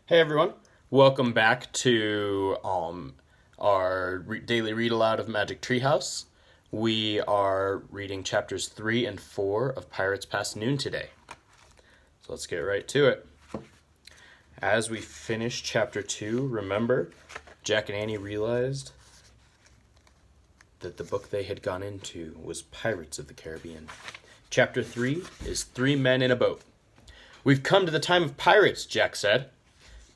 Hey everyone, welcome back to our daily read aloud of Magic Treehouse. We are reading chapters 3 and 4 of Pirates Past Noon today. So let's get right to it. As we finish chapter 2, remember, Jack and Annie realized that the book they had gone into was Pirates of the Caribbean. Chapter 3 is 3 Men in a Boat. "We've come to the time of pirates," Jack said.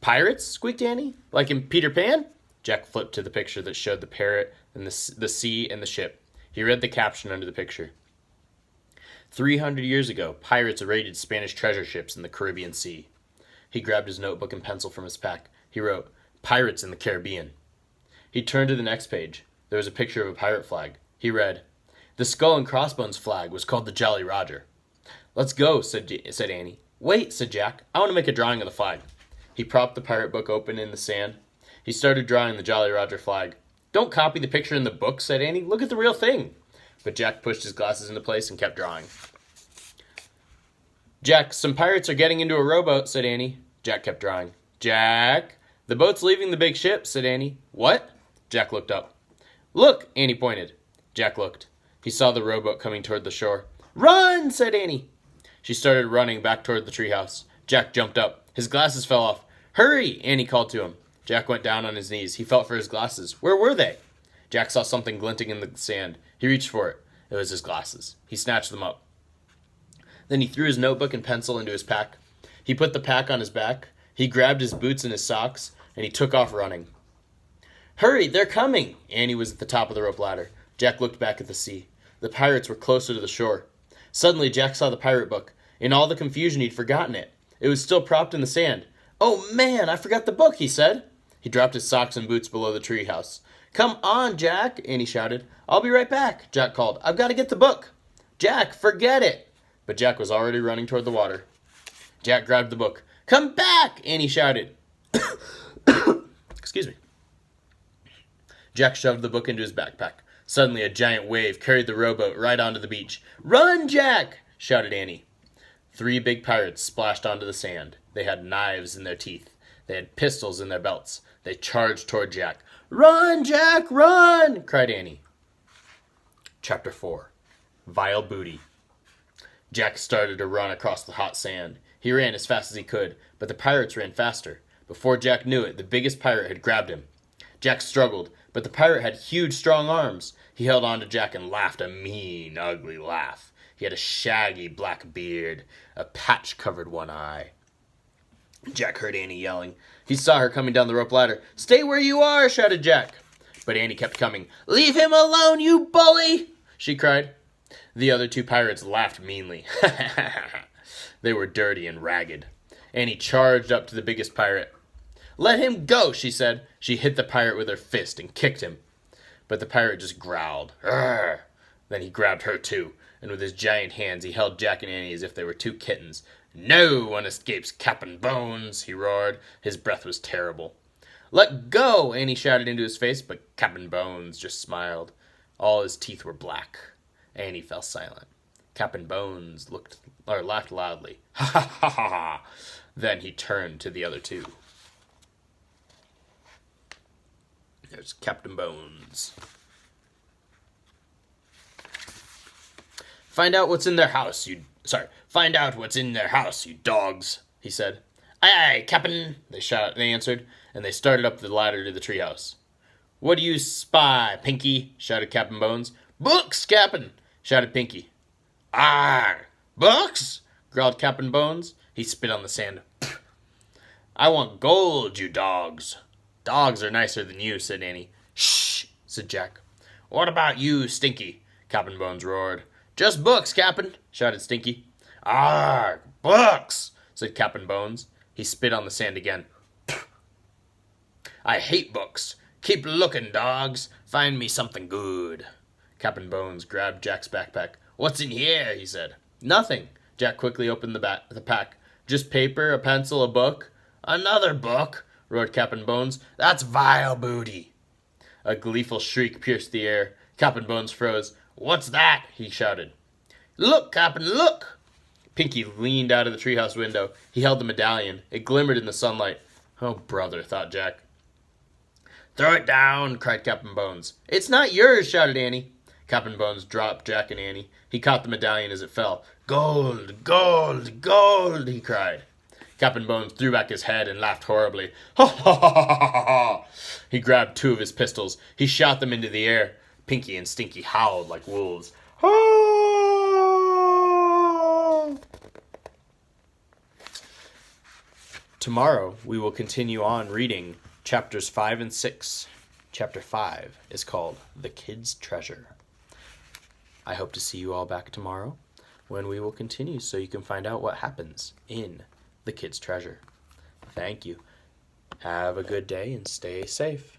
"Pirates?" squeaked Annie. "Like in Peter Pan?" Jack flipped to the picture that showed the parrot and the sea and the ship. He read the caption under the picture. 300 years ago, pirates raided Spanish treasure ships in the Caribbean Sea. He grabbed his notebook and pencil from his pack. He wrote, "Pirates in the Caribbean." He turned to the next page. There was a picture of a pirate flag. He read, "The skull and crossbones flag was called the Jolly Roger." "Let's go," said Annie. "Wait," said Jack. "I want to make a drawing of the flag." He propped the pirate book open in the sand. He started drawing the Jolly Roger flag. "Don't copy the picture in the book," said Annie. "Look at the real thing." But Jack pushed his glasses into place and kept drawing. "Jack, some pirates are getting into a rowboat," said Annie. Jack kept drawing. "Jack, the boat's leaving the big ship," said Annie. "What?" Jack looked up. "Look," Annie pointed. Jack looked. He saw the rowboat coming toward the shore. "Run!" said Annie. She started running back toward the treehouse. Jack jumped up. His glasses fell off. "Hurry!" Annie called to him. Jack went down on his knees. He felt for his glasses. Where were they? Jack saw something glinting in the sand. He reached for it. It was his glasses. He snatched them up. Then he threw his notebook and pencil into his pack. He put the pack on his back. He grabbed his boots and his socks, and he took off running. "Hurry, they're coming!" Annie was at the top of the rope ladder. Jack looked back at the sea. The pirates were closer to the shore. Suddenly, Jack saw the pirate book. In all the confusion, he'd forgotten it. It was still propped in the sand. "Oh, man, I forgot the book," he said. He dropped his socks and boots below the treehouse. "Come on, Jack," Annie shouted. "I'll be right back," Jack called. "I've got to get the book." "Jack, forget it." But Jack was already running toward the water. Jack grabbed the book. "Come back," Annie shouted. Excuse me. Jack shoved the book into his backpack. Suddenly, a giant wave carried the rowboat right onto the beach. "Run, Jack!" shouted Annie. 3 big pirates splashed onto the sand. They had knives in their teeth. They had pistols in their belts. They charged toward Jack. "Run, Jack, run!" cried Annie. Chapter 4. Vile Booty. Jack started to run across the hot sand. He ran as fast as he could, but the pirates ran faster. Before Jack knew it, the biggest pirate had grabbed him. Jack struggled, but the pirate had huge, strong arms. He held on to Jack and laughed a mean, ugly laugh. He had a shaggy black beard, a patch-covered one eye. Jack heard Annie yelling. He saw her coming down the rope ladder. "Stay where you are!" shouted Jack. But Annie kept coming. "Leave him alone, you bully!" she cried. The other 2 pirates laughed meanly. They were dirty and ragged. Annie charged up to the biggest pirate. "Let him go," she said. She hit the pirate with her fist and kicked him. But the pirate just growled. "Arr!" Then he grabbed her too, and with his giant hands he held Jack and Annie as if they were 2 kittens. "No one escapes Cap'n Bones," he roared. His breath was terrible. "Let go," Annie shouted into his face, but Cap'n Bones just smiled. All his teeth were black. Annie fell silent. Cap'n Bones laughed loudly. "Ha ha ha ha ha!" Then he turned to the other 2. There's Captain Bones. Find out what's in their house, you dogs," he said. "Aye, aye, Cap'n," they answered, and they started up the ladder to the treehouse. "What do you spy, Pinky?" shouted Captain Bones. "Books, Cap'n," shouted Pinky. "Arr, books?" growled Captain Bones. He spit on the sand. "I want gold, you dogs." "Dogs are nicer than you," said Annie. "Shh," said Jack. "What about you, Stinky?" Captain Bones roared. "Just books, Cap'n," shouted Stinky. "Arr, books," said Captain Bones. He spit on the sand again. "I hate books. Keep looking, dogs. Find me something good." Captain Bones grabbed Jack's backpack. "What's in here?" he said. "Nothing." Jack quickly opened the pack. "Just paper, a pencil, a book." "Another book," roared Captain Bones. "That's vile booty." A gleeful shriek pierced the air. Captain Bones froze. "What's that?" he shouted. "Look, Captain, look!" Pinky leaned out of the treehouse window. He held the medallion. It glimmered in the sunlight. Oh, brother, thought Jack. Throw it down, cried Captain Bones. It's not yours, shouted Annie. Captain Bones dropped Jack and Annie. He caught the medallion as it fell. Gold, gold, gold, he cried. Captain Bones threw back his head and laughed horribly. Ha ha ha ha ha ha! He grabbed two of his pistols. He shot them into the air. Pinky and Stinky howled like wolves. Ha! Tomorrow we will continue on reading chapters 5 and 6. Chapter 5 is called The Kid's Treasure. I hope to see you all back tomorrow when we will continue so you can find out what happens in The Kid's Treasure. Thank you. Have a good day and stay safe.